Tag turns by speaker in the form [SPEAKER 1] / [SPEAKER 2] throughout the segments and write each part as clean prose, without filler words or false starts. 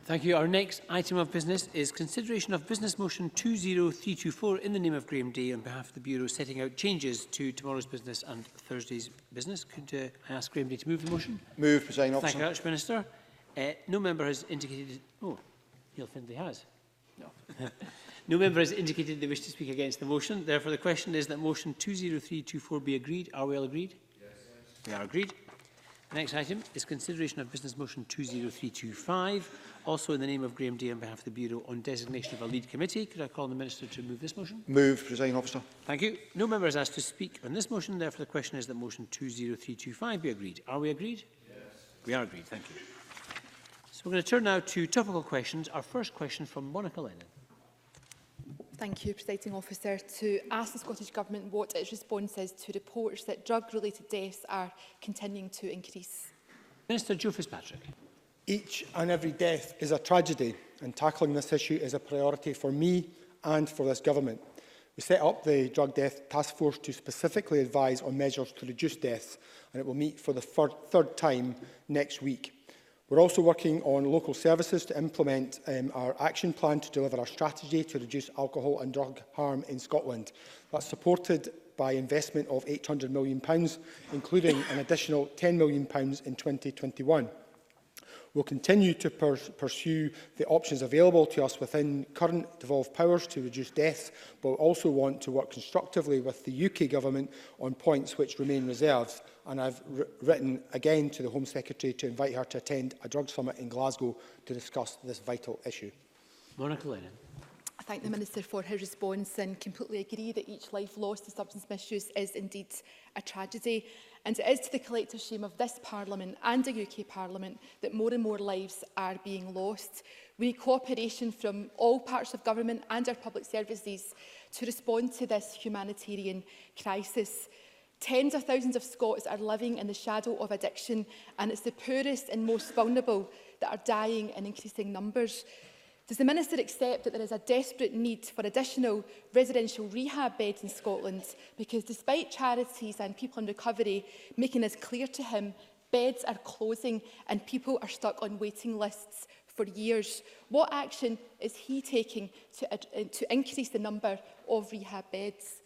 [SPEAKER 1] Thank you. Our next item of business is consideration of business motion 20324 in the name of Graham Day on behalf of the Bureau setting out changes to tomorrow's business and Thursday's business. Could I ask Graham Day to move the motion?
[SPEAKER 2] Move, Presiding Officer.
[SPEAKER 1] Thank you very much, Minister. No member has indicated... Oh, Neil Findlay has. No. No member has indicated they wish to speak against the motion. Therefore, the question is that motion 20324 be agreed. Are we all agreed? Yes. We are agreed. The next item is consideration of business motion 20325, also in the name of Graham Day on behalf of the Bureau on designation of a lead committee. Could I call on the Minister to move this motion?
[SPEAKER 2] Move, Presiding Officer.
[SPEAKER 1] Thank you. No member has asked to speak on this motion. Therefore, the question is that motion 20325 be agreed. Are we agreed? Yes. We are agreed. Thank you. So we're going to turn now to topical questions. Our first question from Monica Lennon.
[SPEAKER 3] Thank you, Presiding Officer. To ask the Scottish Government what its response is to reports that drug-related deaths are continuing to increase.
[SPEAKER 1] Minister Joe Fitzpatrick.
[SPEAKER 4] Each and every death is a tragedy, and tackling this issue is a priority for me and for this Government. We set up the Drug Death Task Force to specifically advise on measures to reduce deaths, and it will meet for the third time next week. We're also working on local services to implement our action plan to deliver our strategy to reduce alcohol and drug harm in Scotland. That's supported by investment of £800 million, including an additional £10 million in 2021. We'll continue to pursue the options available to us within current devolved powers to reduce deaths, but we also want to work constructively with the UK Government on points which remain reserves. And I've written again to the Home Secretary to invite her to attend a drug summit in Glasgow to discuss this vital issue.
[SPEAKER 1] Monica Lennon.
[SPEAKER 3] I thank the Minister for his response and completely agree that each life lost to substance misuse is indeed a tragedy. And it is to the collective shame of this Parliament and the UK Parliament that more and more lives are being lost. We need cooperation from all parts of government and our public services to respond to this humanitarian crisis. Tens of thousands of Scots are living in the shadow of addiction, and it's the poorest and most vulnerable that are dying in increasing numbers. Does the Minister accept that there is a desperate need for additional residential rehab beds in Scotland? Because despite charities and people in recovery making this clear to him, beds are closing and people are stuck on waiting lists for years. What action is he taking to increase the number of rehab beds?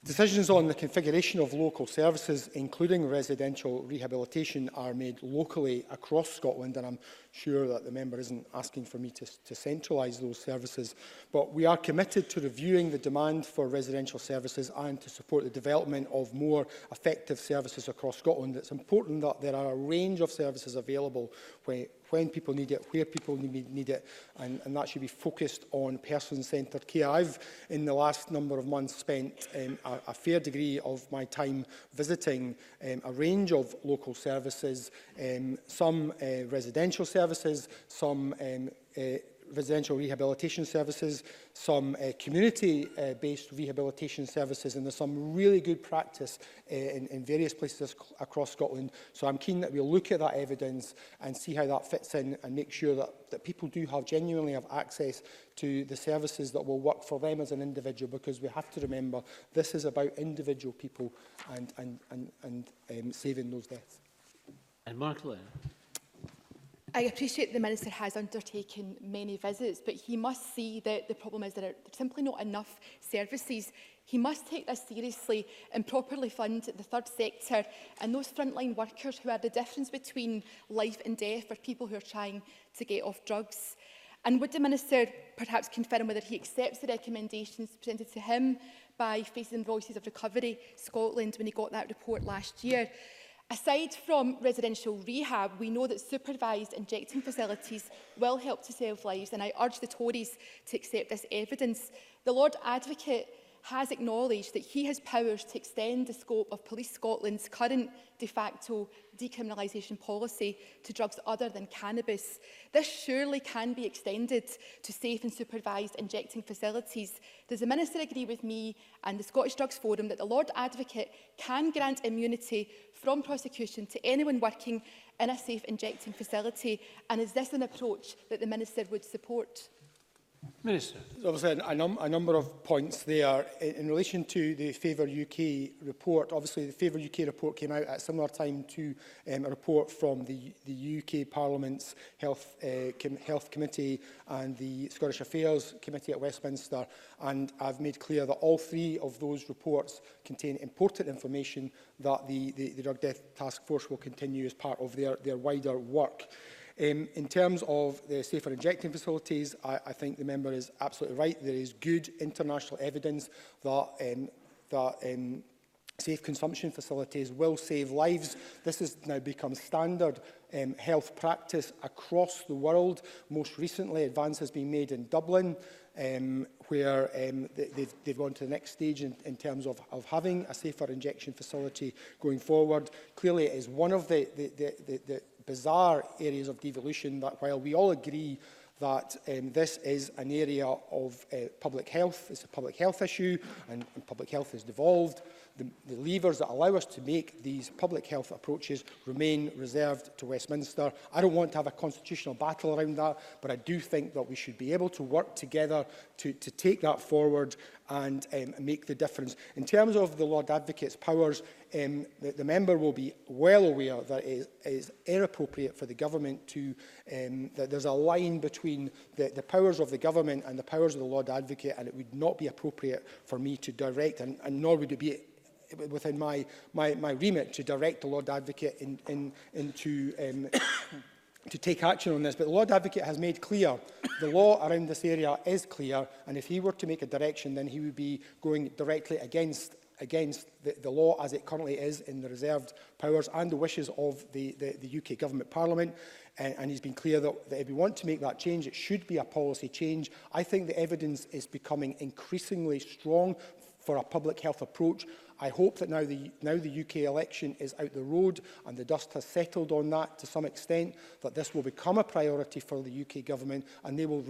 [SPEAKER 4] Decisions on the configuration of local services, including residential rehabilitation, are made locally across Scotland, and I'm sure that the member isn't asking for me to centralise those services. But we are committed to reviewing the demand for residential services and to support the development of more effective services across Scotland. It's important that there are a range of services available when people need it, where people need it, and that should be focused on person-centred care. I've, in the last number of months, spent a fair degree of my time visiting a range of local services, some residential services, some residential rehabilitation services, some community-based rehabilitation services, and there's some really good practice in various places across Scotland. So I'm keen that we'll look at that evidence and see how that fits in and make sure that people do genuinely have access to the services that will work for them as an individual, because we have to remember this is about individual people and saving those deaths.
[SPEAKER 1] And Mark Lennon.
[SPEAKER 3] I appreciate the Minister has undertaken many visits, but he must see that the problem is that there are simply not enough services. He must take this seriously and properly fund the third sector and those frontline workers who are the difference between life and death for people who are trying to get off drugs. And would the Minister perhaps confirm whether he accepts the recommendations presented to him by Faces and Voices of Recovery Scotland when he got that report last year? Aside from residential rehab, we know that supervised injecting facilities will help to save lives, and I urge the Tories to accept this evidence. The Lord Advocate has acknowledged that he has powers to extend the scope of Police Scotland's current de facto decriminalisation policy to drugs other than cannabis. This surely can be extended to safe and supervised injecting facilities. Does the Minister agree with me and the Scottish Drugs Forum that the Lord Advocate can grant immunity from prosecution to anyone working in a safe injecting facility? And is this an approach that the Minister would support?
[SPEAKER 1] Minister.
[SPEAKER 4] Obviously, a number of points there. In relation to the Favour UK report, obviously the Favour UK report came out at a similar time to a report from the UK Parliament's Health Committee and the Scottish Affairs Committee at Westminster, and I've made clear that all three of those reports contain important information that the Drug Death Task Force will continue as part of their wider work. In terms of the safer injecting facilities, I think the member is absolutely right. There is good international evidence that safe consumption facilities will save lives. This has now become standard health practice across the world. Most recently, advance has been made in Dublin, where they've gone to the next stage in terms of having a safer injection facility going forward. Clearly, it is one of the bizarre areas of devolution that, while we all agree that this is an area of public health, it's a public health issue, and public health is devolved, the levers that allow us to make these public health approaches remain reserved to Westminster. I don't want to have a constitutional battle around that, but I do think that we should be able to work together to take that forward and make the difference. In terms of the Lord Advocate's powers, the member will be well aware that it is inappropriate for the government to, that there's a line between the powers of the government and the powers of the Lord Advocate, and it would not be appropriate for me to direct, and nor would it be within my remit to direct the Lord Advocate to take action on this. But the Lord Advocate has made clear the law around this area is clear, and if he were to make a direction, then he would be going directly against the law as it currently is in the reserved powers and the wishes of the UK Government Parliament. And he's been clear that if we want to make that change, it should be a policy change. I think the evidence is becoming increasingly strong for a public health approach. I hope that now the UK election is out the road and the dust has settled on that to some extent, that this will become a priority for the UK government, and they will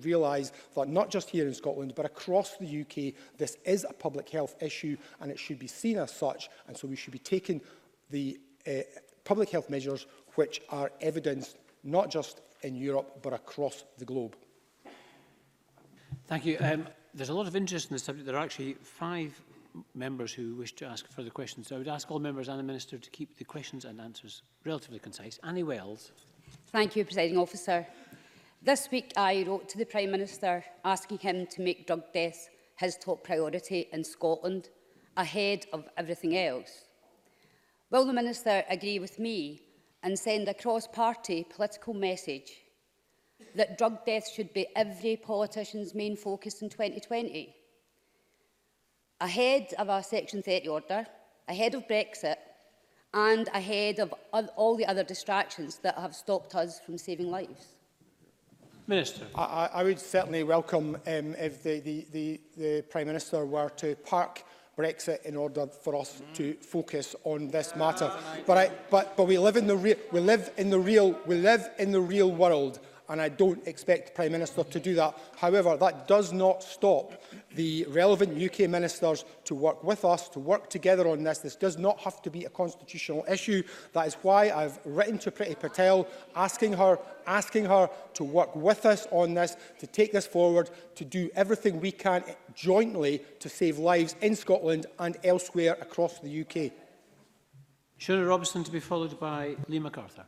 [SPEAKER 4] realise that not just here in Scotland but across the UK this is a public health issue and it should be seen as such, and so we should be taking the public health measures which are evidenced not just in Europe but across the globe.
[SPEAKER 1] Thank you. There's a lot of interest in the subject. There are actually 5 members who wish to ask further questions. So I would ask all members and the Minister to keep the questions and answers relatively concise. Annie Wells.
[SPEAKER 2] Thank you, Presiding Officer. This week I wrote to the Prime Minister asking him to make drug deaths his top priority in Scotland, ahead of everything else. Will the Minister agree with me and send a cross-party political message that drug deaths should be every politician's main focus in 2020? Ahead of our Section 30 order, ahead of Brexit, and ahead of all the other distractions that have stopped us from saving lives.
[SPEAKER 1] Minister.
[SPEAKER 4] I would certainly welcome if the Prime Minister were to park Brexit in order for us to focus on this matter. But we live in the real world, and I don't expect the Prime Minister to do that. However, that does not stop the relevant UK ministers to work with us, to work together on this. This does not have to be a constitutional issue. That is why I've written to Priti Patel asking her to work with us on this, to take this forward, to do everything we can jointly to save lives in Scotland and elsewhere across the UK.
[SPEAKER 1] Shona Robertson to be followed by Lee MacArthur.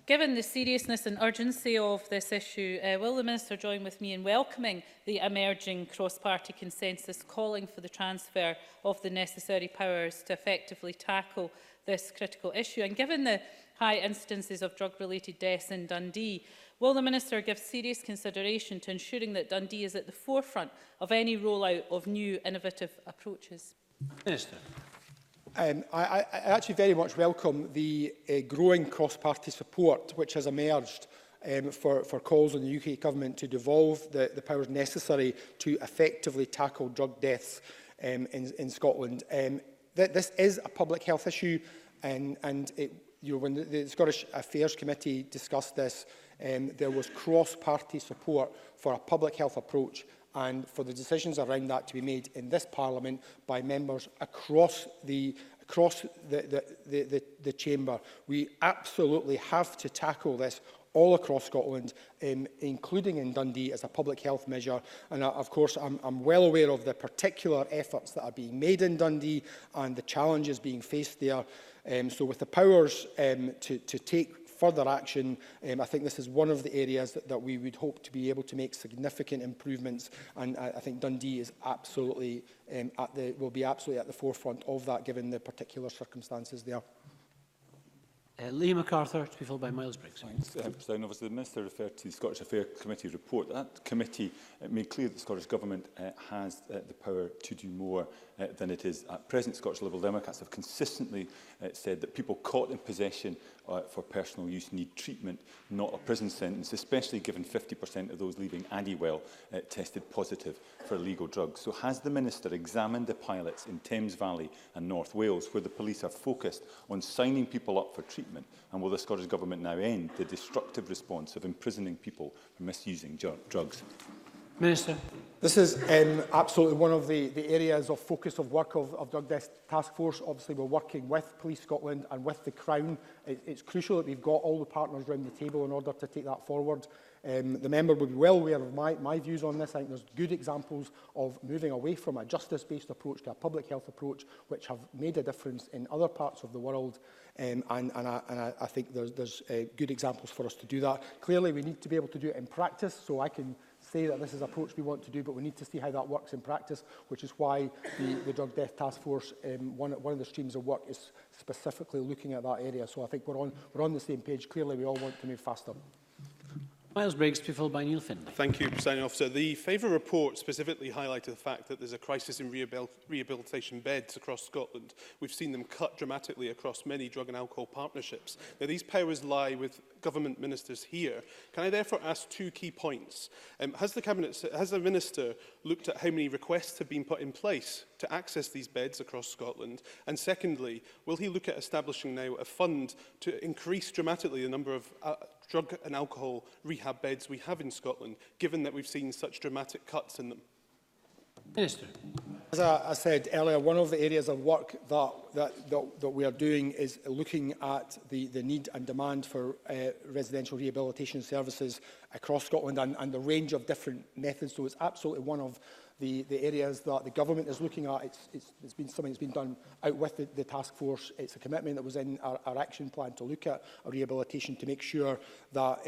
[SPEAKER 5] Given the seriousness and urgency of this issue, will the Minister join with me in welcoming the emerging cross-party consensus calling for the transfer of the necessary powers to effectively tackle this critical issue? And given the high incidences of drug-related deaths in Dundee, will the Minister give serious consideration to ensuring that Dundee is at the forefront of any rollout of new innovative approaches?
[SPEAKER 1] Minister.
[SPEAKER 4] I actually very much welcome the growing cross-party support which has emerged for calls on the UK Government to devolve the powers necessary to effectively tackle drug deaths in Scotland. This is a public health issue, and when the Scottish Affairs Committee discussed this, there was cross-party support for a public health approach and for the decisions around that to be made in this Parliament by members across the across the chamber. We absolutely have to tackle this all across Scotland, including in Dundee, as a public health measure. And of course, I'm well aware of the particular efforts that are being made in Dundee and the challenges being faced there. So with the powers to take further action, I think this is one of the areas that we would hope to be able to make significant improvements, and I think Dundee is absolutely will be absolutely at the forefront of that, given the particular circumstances there.
[SPEAKER 1] Liam MacArthur, to be followed by Miles Briggs.
[SPEAKER 6] Thanks, President Officer. The Minister referred to the Scottish Affairs Committee report. That committee made clear that the Scottish Government has the power to do more than it is at present. Scottish Liberal Democrats have consistently said that people caught in possession for personal use need treatment, not a prison sentence, especially given 50% of those leaving Addywell tested positive for illegal drugs. So has the Minister examined the pilots in Thames Valley and North Wales, where the police are focused on signing people up for treatment? And will the Scottish Government now end the destructive response of imprisoning people for misusing drugs?
[SPEAKER 1] Minister.
[SPEAKER 4] This is absolutely one of the areas of focus of work of Drug Death Task Force. Obviously, we're working with Police Scotland and with the Crown. It's crucial that we've got all the partners around the table in order to take that forward. The member will be well aware of my views on this. I think there's good examples of moving away from a justice-based approach to a public health approach, which have made a difference in other parts of the world. And I think there's good examples for us to do that. Clearly, we need to be able to do it in practice, so I can say that this is an approach we want to do, but we need to see how that works in practice, which is why the Drug Death Task Force, one of the streams of work is specifically looking at that area. So I think we're on the same page. Clearly, we all want to move faster.
[SPEAKER 1] Miles Briggs, to be followed by Neil Findlay.
[SPEAKER 7] Thank you, Presiding Officer. The Favour report specifically highlighted the fact that there's a crisis in rehabilitation beds across Scotland. We've seen them cut dramatically across many drug and alcohol partnerships. Now, these powers lie with government ministers here. Can I therefore ask two key points? Has the Minister looked at how many requests have been put in place to access these beds across Scotland? And secondly, will he look at establishing now a fund to increase dramatically the number of drug and alcohol rehab beds we have in Scotland, given that we've seen such dramatic cuts in them?
[SPEAKER 1] Minister.
[SPEAKER 4] As I said earlier, one of the areas of work that we are doing is looking at the need and demand for residential rehabilitation services across Scotland and the range of different methods. So it's absolutely one of the areas that the government is looking at. It's been something that's been done out with the task force. It's a commitment that was in our action plan to look at rehabilitation to make sure that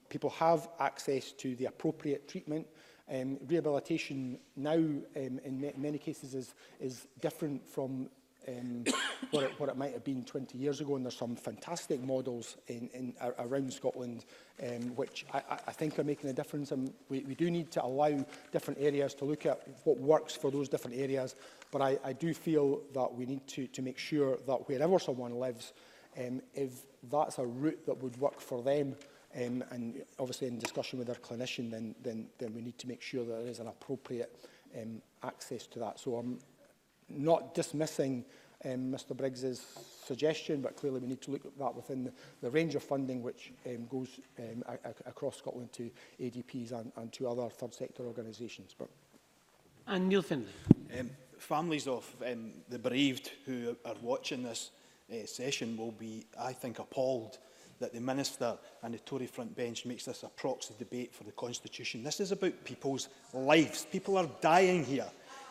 [SPEAKER 4] people have access to the appropriate treatment. Rehabilitation now, in many cases, is different from what it might have been 20 years ago, and there's some fantastic models around Scotland which I think are making a difference, and we do need to allow different areas to look at what works for those different areas, but I do feel that we need to make sure that wherever someone lives, if that's a route that would work for them, and obviously in discussion with their clinician, then we need to make sure that there is an appropriate access to that. So I'm not dismissing Mr Briggs's suggestion, but clearly we need to look at that within the range of funding which goes across Scotland to ADPs and to other third sector organisations.
[SPEAKER 1] And Neil Findlay.
[SPEAKER 8] Families of the bereaved who are watching this session will be, I think, appalled that the Minister and the Tory front bench makes this a proxy debate for the Constitution. This is about people's lives. People are dying here.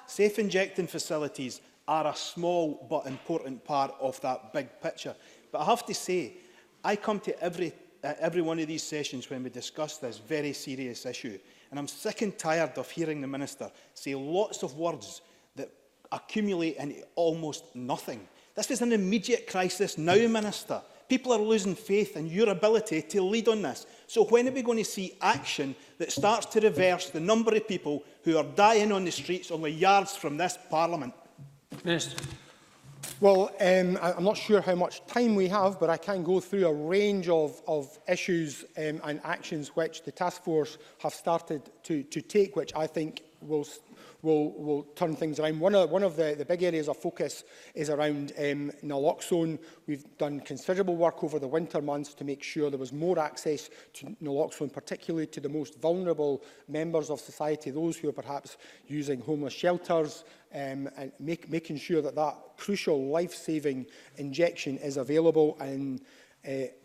[SPEAKER 8] Safe injecting facilities are a small but important part of that big picture. But I have to say, I come to every one of these sessions when we discuss this very serious issue, and I'm sick and tired of hearing the Minister say lots of words that accumulate into almost nothing. This is an immediate crisis now, Minister. People are losing faith in your ability to lead on this. So when are we going to see action that starts to reverse the number of people who are dying on the streets only yards from this Parliament?
[SPEAKER 1] Minister.
[SPEAKER 4] Well, I'm not sure how much time we have, but I can go through a range of issues and actions which the task force have started to take, which I think will will turn things around. One of the big areas of focus is around naloxone. We've done considerable work over the winter months to make sure there was more access to naloxone, particularly to the most vulnerable members of society, those who are perhaps using homeless shelters, and making sure that that crucial life-saving injection is available and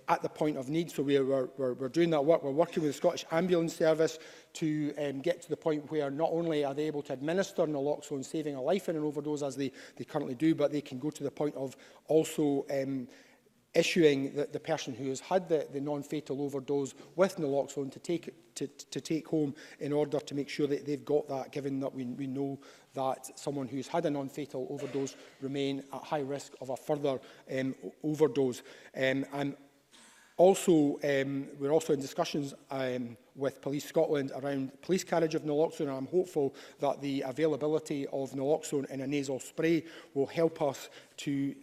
[SPEAKER 4] at the point of need. So we're doing that work. We're working with the Scottish Ambulance Service to get to the point where not only are they able to administer naloxone, saving a life in an overdose as they currently do, but they can go to the point of also issuing the person who has had the non-fatal overdose with naloxone to take home, in order to make sure that they've got that, given that we know that someone who's had a non-fatal overdose remain at high risk of a further overdose. And also, we're also in discussions with Police Scotland around police carriage of naloxone, and I'm hopeful that the availability of naloxone in a nasal spray will help us to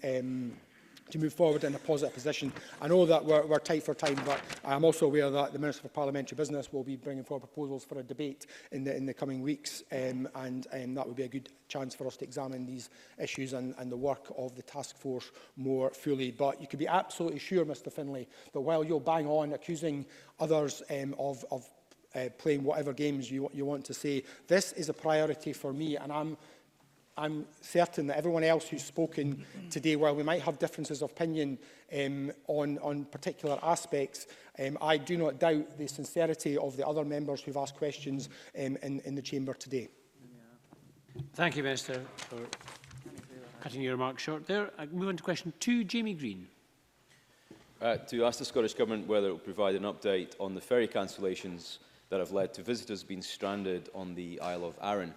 [SPEAKER 4] move forward in a positive position. I know that we're tight for time, but I'm also aware that the Minister for Parliamentary Business will be bringing forward proposals for a debate in the coming weeks, and that would be a good chance for us to examine these issues and the work of the task force more fully. But you can be absolutely sure, Mr Finlay, that while you'll bang on accusing others of playing whatever games you want to say, this is a priority for me, and I'm certain that everyone else who's spoken today, while we might have differences of opinion on particular aspects, I do not doubt the sincerity of the other members who've asked questions in the chamber today.
[SPEAKER 1] Thank you, Minister, for cutting your remarks short there. I move on to question 2, Jamie Green.
[SPEAKER 9] To ask the Scottish Government whether it will provide an update on the ferry cancellations that have led to visitors being stranded on the Isle of Arran.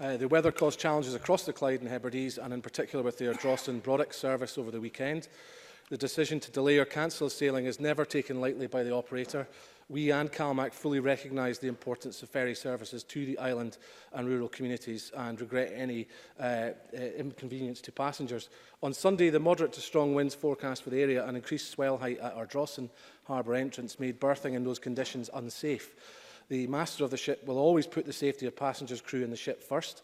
[SPEAKER 10] The weather caused challenges across the Clyde and Hebrides, and in particular with the Ardrossan-Brodick service over the weekend. The decision to delay or cancel sailing is never taken lightly by the operator. We and CalMac fully recognise the importance of ferry services to the island and rural communities and regret any inconvenience to passengers. On Sunday, the moderate to strong winds forecast for the area and increased swell height at Ardrossan harbour entrance made berthing in those conditions unsafe. The master of the ship will always put the safety of passengers, crew and the ship first,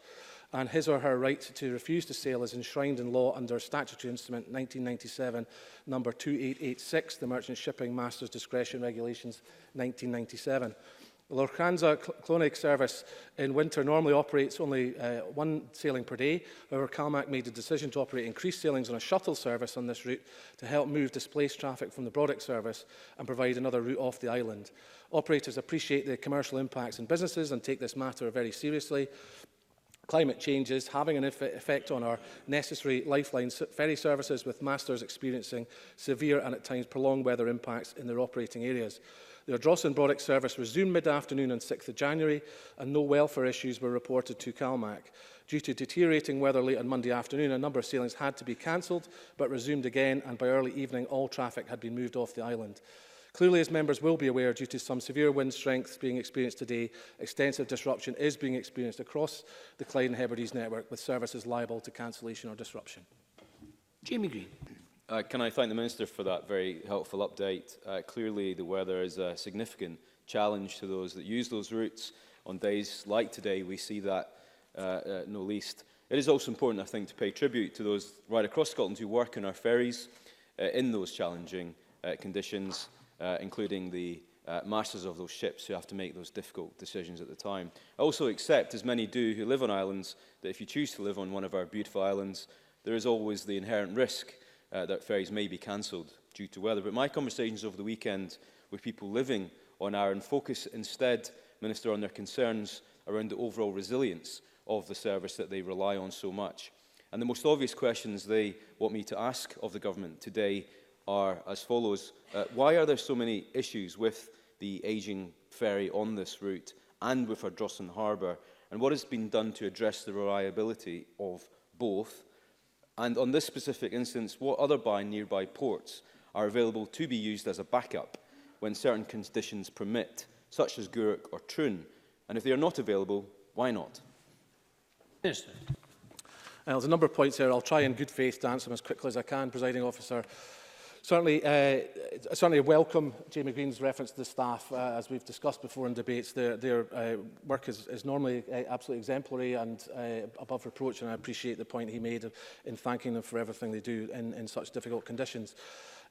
[SPEAKER 10] and his or her right to refuse to sail is enshrined in law under Statutory Instrument 1997, number 2886, the Merchant Shipping Master's Discretion Regulations 1997. The Lorcanza Clonaic service in winter normally operates only one sailing per day. However, CalMac made a decision to operate increased sailings on a shuttle service on this route to help move displaced traffic from the Brodick service and provide another route off the island. Operators appreciate the commercial impacts on businesses and take this matter very seriously. Climate change is having an effect on our necessary lifeline ferry services, with masters experiencing severe and at times prolonged weather impacts in their operating areas. The Ardrossan-Brodick service resumed mid-afternoon on 6th of January, and no welfare issues were reported to CalMac. Due to deteriorating weather late on Monday afternoon, a number of sailings had to be cancelled, but resumed again, and by early evening all traffic had been moved off the island. Clearly, as members will be aware, due to some severe wind strengths being experienced today, extensive disruption is being experienced across the Clyde and Hebrides network, with services liable to cancellation or disruption.
[SPEAKER 1] Jamie Green.
[SPEAKER 9] Can I thank the Minister for that very helpful update? Clearly, the weather is a significant challenge to those that use those routes. On days like today, we see that no least. It is also important, I think, to pay tribute to those right across Scotland who work in our ferries in those challenging conditions, including the masters of those ships who have to make those difficult decisions at the time. I also accept, as many do who live on islands, that if you choose to live on one of our beautiful islands, there is always the inherent risk that ferries may be cancelled due to weather. But my conversations over the weekend with people living on Arran focus instead, Minister, on their concerns around the overall resilience of the service that they rely on so much. And the most obvious questions they want me to ask of the government today are as follows. Why are there so many issues with the ageing ferry on this route and with Ardrossan Harbour? And what has been done to address the reliability of both? And on this specific instance, what other nearby ports are available to be used as a backup when certain conditions permit, such as Gourock or Troon? And if they are not available, why not?
[SPEAKER 1] Minister.
[SPEAKER 10] There's a number of points here. I'll try in good faith to answer them as quickly as I can, Presiding Officer. Certainly welcome Jamie Green's reference to the staff. As we've discussed before in debates, their work is normally absolutely exemplary and above reproach, and I appreciate the point he made in thanking them for everything they do in such difficult conditions.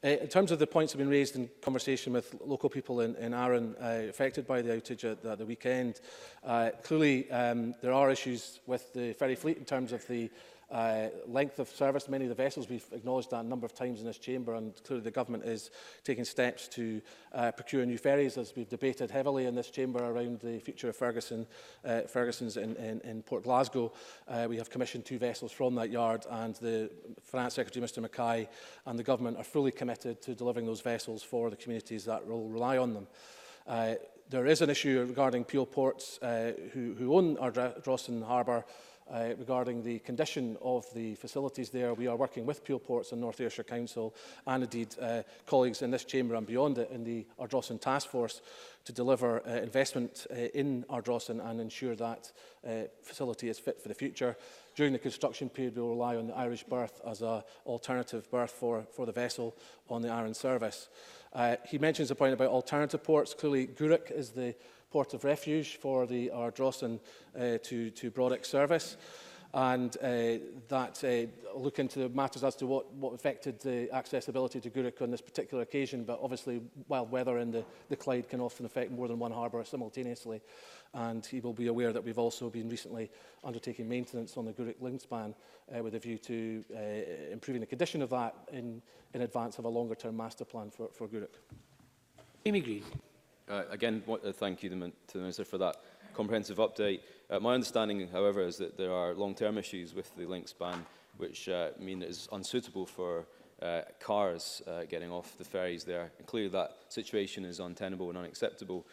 [SPEAKER 10] In terms of the points that have been raised in conversation with local people in Arran affected by the outage at the weekend, clearly there are issues with the ferry fleet in terms of the length of service. Many of the vessels, we've acknowledged that a number of times in this chamber, and clearly the government is taking steps to procure new ferries, as we've debated heavily in this chamber around the future of Ferguson's in Port Glasgow. We have commissioned 2 vessels from that yard, and the Finance Secretary, Mr Mackay, and the government are fully committed to delivering those vessels for the communities that will rely on them. There is an issue regarding Peel Ports, who own Ardrossan Harbour, regarding the condition of the facilities there. We are working with Peel Ports and North Ayrshire Council and indeed colleagues in this chamber and beyond it in the Ardrossan Task Force to deliver investment in Ardrossan and ensure that facility is fit for the future. During the construction period, we will rely on the Irish berth as an alternative berth for the vessel on the Arran service. He mentions a point about alternative ports. Clearly, Gourock is the port of refuge for the Ardrossan to Brodick service, and look into the matters as to what affected the accessibility to Gourock on this particular occasion. But obviously, wild weather in the Clyde can often affect more than one harbour simultaneously, and he will be aware that we've also been recently undertaking maintenance on the Gourock Lingspan with a view to improving the condition of that in advance of a longer-term master plan for Gourock.
[SPEAKER 1] Amy Green.
[SPEAKER 9] Again, thank you to the Minister for that comprehensive update. My understanding, however, is that there are long-term issues with the link span, which mean it is unsuitable for cars getting off the ferries there. And clearly that situation is untenable and unacceptable.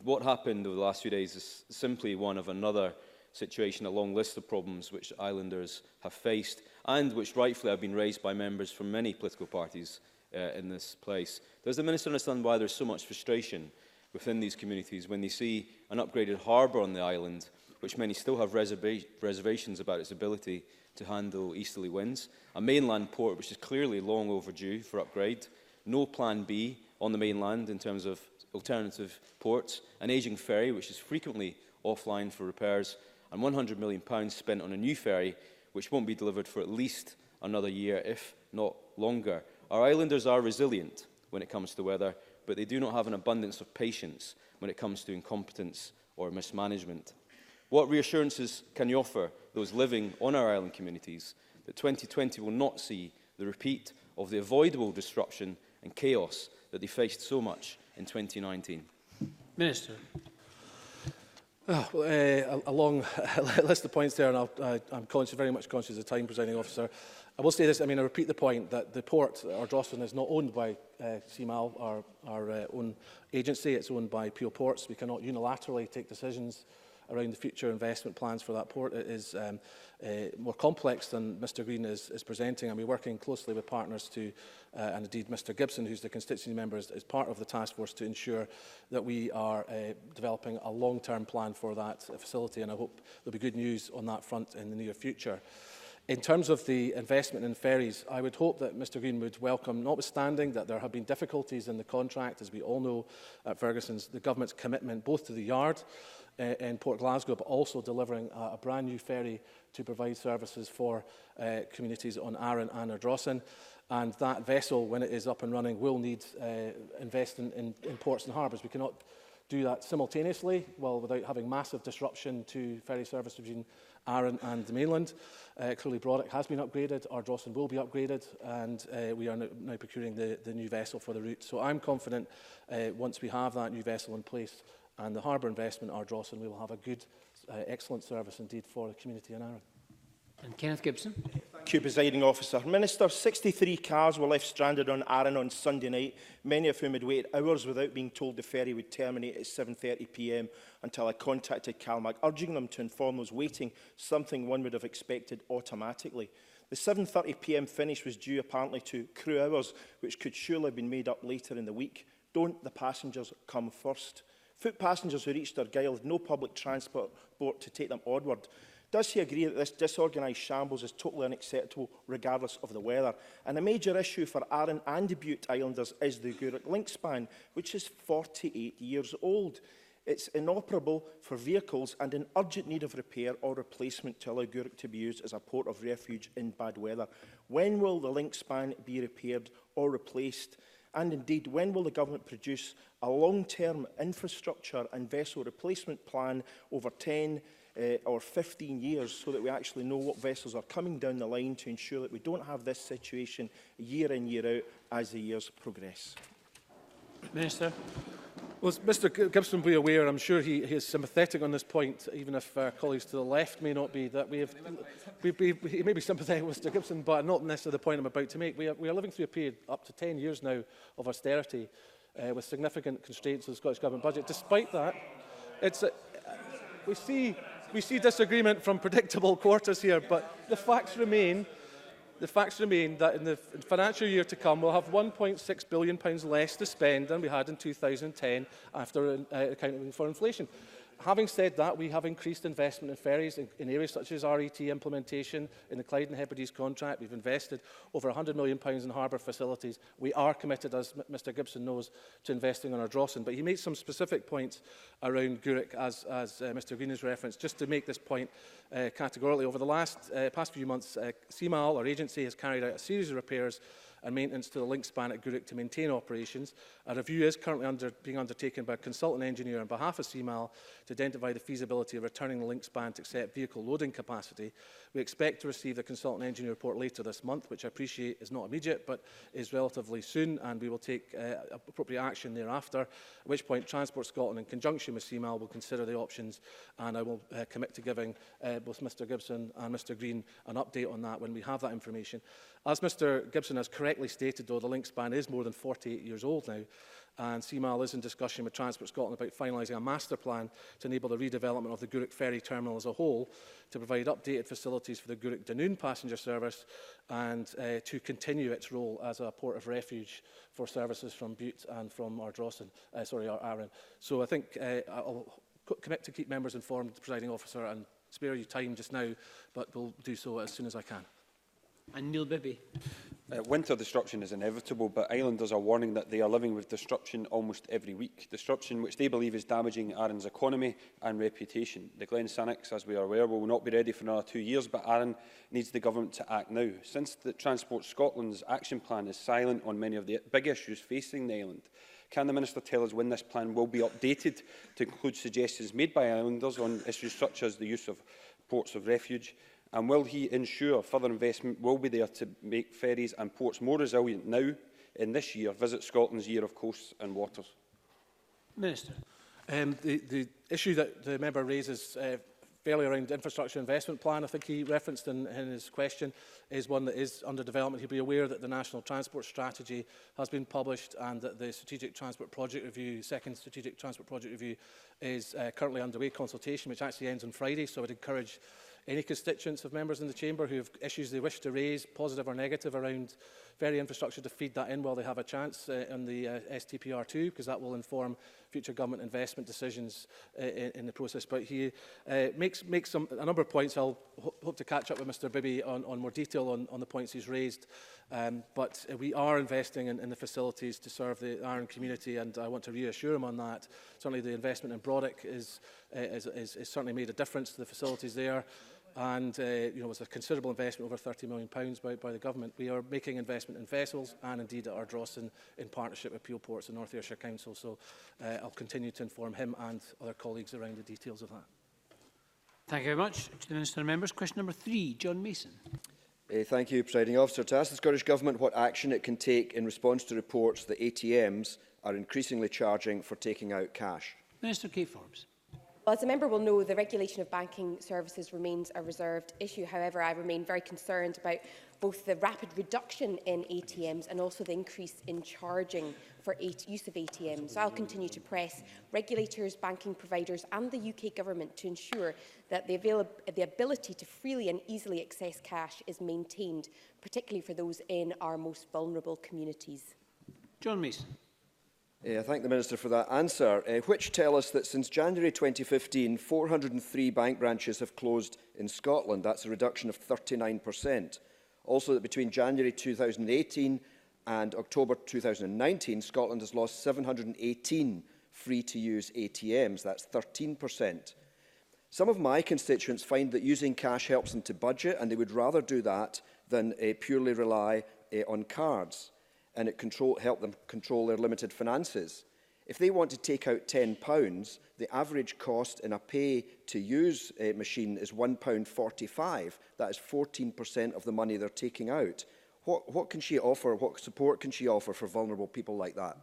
[SPEAKER 9] What happened over the last few days is simply one of another situation, a long list of problems which islanders have faced and which rightfully have been raised by members from many political parties in this place. Does the Minister understand why there's so much frustration within these communities when they see an upgraded harbour on the island, which many still have reservations about its ability to handle easterly winds, a mainland port which is clearly long overdue for upgrade, no plan B on the mainland in terms of alternative ports, an ageing ferry which is frequently offline for repairs, and £100 million spent on a new ferry which won't be delivered for at least another year, if not longer. Our islanders are resilient when it comes to weather, but they do not have an abundance of patience when it comes to incompetence or mismanagement. What reassurances can you offer those living on our island communities that 2020 will not see the repeat of the avoidable disruption and chaos that they faced so much in 2019?
[SPEAKER 1] Minister.
[SPEAKER 10] A long list of points there, and I'm very much conscious of time, Presiding Officer. I will say this, I repeat the point that the port, Ardrossan, is not owned by CMAL, our own agency. It's owned by Peel Ports. We cannot unilaterally take decisions around the future investment plans for that port. It is more complex than Mr Green is presenting, and we're working closely with partners to, and indeed Mr Gibson, who's the constituency member, is part of the task force to ensure that we are developing a long-term plan for that facility, and I hope there'll be good news on that front in the near future. In terms of the investment in ferries, I would hope that Mr Green would welcome, notwithstanding that there have been difficulties in the contract, as we all know at Ferguson's, the government's commitment both to the yard in Port Glasgow, but also delivering a brand new ferry to provide services for communities on Arran and Ardrossan. And that vessel, when it is up and running, will need investment in ports and harbours. We cannot do that simultaneously, without having massive disruption to ferry service between Arran and the mainland. Clearly, Brodick has been upgraded, Ardrossan will be upgraded, and we are now procuring the new vessel for the route. So I'm confident once we have that new vessel in place and the harbour investment, Ardrossan, we will have a good, excellent service indeed for the community in Arran.
[SPEAKER 1] And Kenneth Gibson.
[SPEAKER 11] Thank you, Presiding Officer. Minister, 63 cars were left stranded on Arran on Sunday night, many of whom had waited hours without being told the ferry would terminate at 7:30 p.m. until I contacted CalMag, urging them to inform those waiting, something one would have expected automatically. The 7:30 p.m. finish was due apparently to crew hours, which could surely have been made up later in the week. Don't the passengers come first? Foot passengers who reached Argyll had no public transport to take them onward. Does he agree that this disorganised shambles is totally unacceptable regardless of the weather? And a major issue for Arran and Bute Islanders is the Gourock link span, which is 48 years old. It's inoperable for vehicles and in urgent need of repair or replacement to allow Gourock to be used as a port of refuge in bad weather. When will the link span be repaired or replaced? And indeed, when will the government produce a long-term infrastructure and vessel replacement plan over 10 or 15 years so that we actually know what vessels are coming down the line to ensure that we don't have this situation year in, year out as the years progress? Minister.
[SPEAKER 10] Well, as Mr Gibson will be aware, I'm sure he is sympathetic on this point, even if colleagues to the left may not be, that he may be sympathetic with Mr Gibson, but not necessarily the point I'm about to make. We are living through a period up to 10 years now of austerity with significant constraints on the Scottish Government budget. Despite that, we see disagreement from predictable quarters here, but the facts remain that in the financial year to come, we'll have £1.6 billion less to spend than we had in 2010 after accounting for inflation. Having said that, we have increased investment in ferries in areas such as RET implementation in the Clyde and Hebrides contract. We've invested over £100 million in harbour facilities. We are committed, as Mr Gibson knows, to investing on our Ardrossan. But he made some specific points around Gourock, as Mr Green has referenced. Just to make this point categorically, over the past few months, CMAL, our agency, has carried out a series of repairs and maintenance to the link span at Gourock to maintain operations. A review is currently being undertaken by a consultant engineer on behalf of CMAL to identify the feasibility of returning the link span to accept vehicle loading capacity. We expect to receive the consultant engineer report later this month, which I appreciate is not immediate, but is relatively soon, and we will take appropriate action thereafter, at which point Transport Scotland, in conjunction with CMAL, will consider the options, and I will commit to giving both Mr Gibson and Mr Green an update on that when we have that information. As Mr Gibson has correctly stated, though, the link span is more than 48 years old now, and CMAL is in discussion with Transport Scotland about finalising a master plan to enable the redevelopment of the Gourock ferry terminal as a whole, to provide updated facilities for the Gourock Dunoon passenger service and to continue its role as a port of refuge for services from Bute and from Arran. So I think I'll commit to keep members informed, the presiding officer, and spare you time just now, but we'll do so as soon as I can.
[SPEAKER 1] And Neil Bibby.
[SPEAKER 12] Winter disruption is inevitable, but islanders are warning that they are living with disruption almost every week. Disruption which they believe is damaging Arran's economy and reputation. The Glen Sanics, as we are aware, will not be ready for another 2 years, but Arran needs the government to act now. Since the Transport Scotland's action plan is silent on many of the big issues facing the island, can the Minister tell us when this plan will be updated to include suggestions made by islanders on issues such as the use of ports of refuge? And will he ensure further investment will be there to make ferries and ports more resilient now, in this year, Visit Scotland's Year of Coasts and Waters?
[SPEAKER 1] Minister.
[SPEAKER 10] The issue that the member raises fairly around infrastructure investment plan, I think he referenced in his question, is one that is under development. He'll be aware that the National Transport Strategy has been published and that the Strategic Transport Project Review, second Strategic Transport Project Review, is currently underway consultation, which actually ends on Friday. So I would encourage any constituents of members in the chamber who have issues they wish to raise, positive or negative, around ferry infrastructure, to feed that in while they have a chance on the STPR2, because that will inform future government investment decisions in the process. But he makes a number of points. I'll hope to catch up with Mr Bibby on more detail on the points he's raised. But we are investing in the facilities to serve the Arran community, and I want to reassure him on that. Certainly the investment in Brodick is certainly made a difference to the facilities there. And was a considerable investment, over £30 million by the government. We are making investment in vessels and indeed at Ardrossan in partnership with Peel Ports and North Ayrshire Council. So I'll continue to inform him and other colleagues around the details of that.
[SPEAKER 1] Thank you very much to the Minister and members. Question number 3, John Mason.
[SPEAKER 13] Thank you, Presiding Officer. To ask the Scottish Government what action it can take in response to reports that ATMs are increasingly charging for taking out cash.
[SPEAKER 1] Minister Kate Forbes.
[SPEAKER 14] Well, as a member will know, the regulation of banking services remains a reserved issue. However, I remain very concerned about both the rapid reduction in ATMs and also the increase in charging for use of ATMs. So I'll continue to press regulators, banking providers and the UK Government to ensure that the ability to freely and easily access cash is maintained, particularly for those in our most vulnerable communities.
[SPEAKER 1] John Mason.
[SPEAKER 13] I thank the Minister for that answer, which tell us that since January 2015, 403 bank branches have closed in Scotland. That's a reduction of 39%. Also, that between January 2018 and October 2019, Scotland has lost 718 free-to-use ATMs. That's 13%. Some of my constituents find that using cash helps them to budget, and they would rather do that than purely rely on cards, and it help them control their limited finances. If they want to take out £10, the average cost in a pay-to-use machine is £1.45. That is 14% of the money they're taking out. What can she offer, what support can she offer for vulnerable people like that?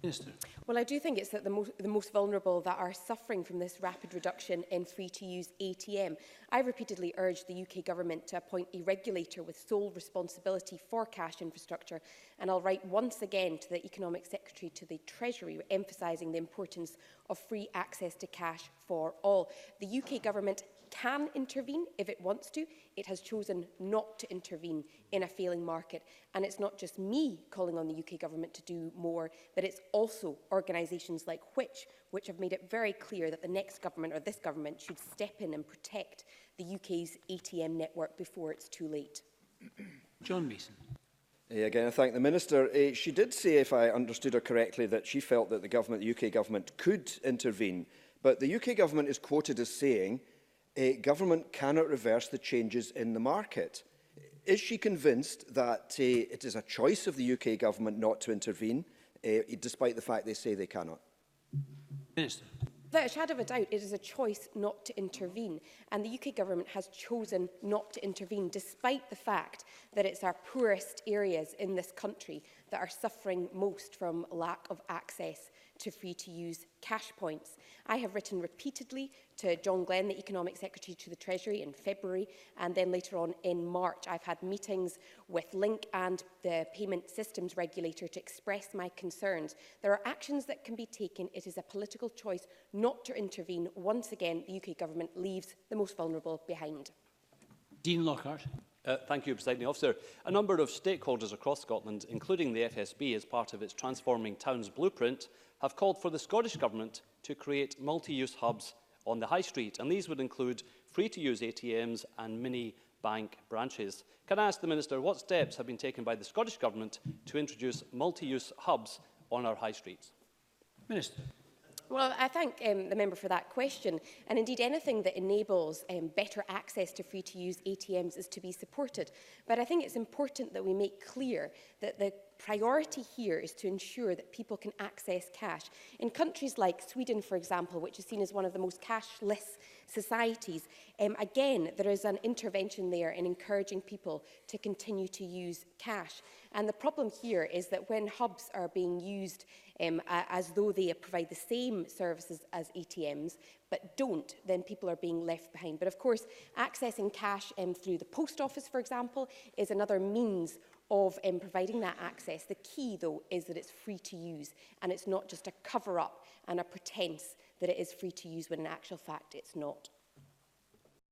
[SPEAKER 1] Minister.
[SPEAKER 14] Well, I do think it's that the most vulnerable that are suffering from this rapid reduction in free-to-use ATM. I repeatedly urged the UK Government to appoint a regulator with sole responsibility for cash infrastructure, and I'll write once again to the Economic Secretary to the Treasury, emphasising the importance of free access to cash for all. The UK Government can intervene if it wants to. It has chosen not to intervene in a failing market. And it's not just me calling on the UK Government to do more, but it's also organisations like which have made it very clear that the next government, or this government, should step in and protect the UK's ATM network before it's too late.
[SPEAKER 1] John Mason.
[SPEAKER 13] Again, I thank the Minister. She did say, if I understood her correctly, that she felt that the UK Government could intervene. But the UK Government is quoted as saying, government cannot reverse the changes in the market. Is she convinced that it is a choice of the UK Government not to intervene, despite the fact they say they cannot?
[SPEAKER 1] Minister.
[SPEAKER 14] Without a shadow of a doubt, it is a choice not to intervene, and the UK Government has chosen not to intervene, despite the fact that it's our poorest areas in this country that are suffering most from lack of access to free-to-use cash points. I have written repeatedly to John Glenn, the Economic Secretary to the Treasury, in February, and then later on in March. I've had meetings with Link and the Payment Systems Regulator to express my concerns. There are actions that can be taken. It is a political choice not to intervene. Once again, the UK Government leaves the most vulnerable behind.
[SPEAKER 1] Dean Lockhart.
[SPEAKER 15] Thank you, Presiding Officer. A number of stakeholders across Scotland, including the FSB as part of its Transforming Towns Blueprint, have called for the Scottish Government to create multi-use hubs on the High Street, and these would include free-to-use ATMs and mini-bank branches. Can I ask the Minister what steps have been taken by the Scottish Government to introduce multi-use hubs on our High Streets?
[SPEAKER 1] Minister.
[SPEAKER 14] Well, I thank the member for that question. And indeed, anything that enables better access to free-to-use ATMs is to be supported. But I think it's important that we make clear that the priority here is to ensure that people can access cash. In countries like Sweden, for example, which is seen as one of the most cashless societies, again, there is an intervention there in encouraging people to continue to use cash. And the problem here is that when hubs are being used as though they provide the same services as ATMs, but don't, then people are being left behind. But of course, accessing cash through the post office, for example, is another means of providing that access. The key, though, is that it's free to use, and it's not just a cover-up and a pretence that it is free to use when in actual fact it's not.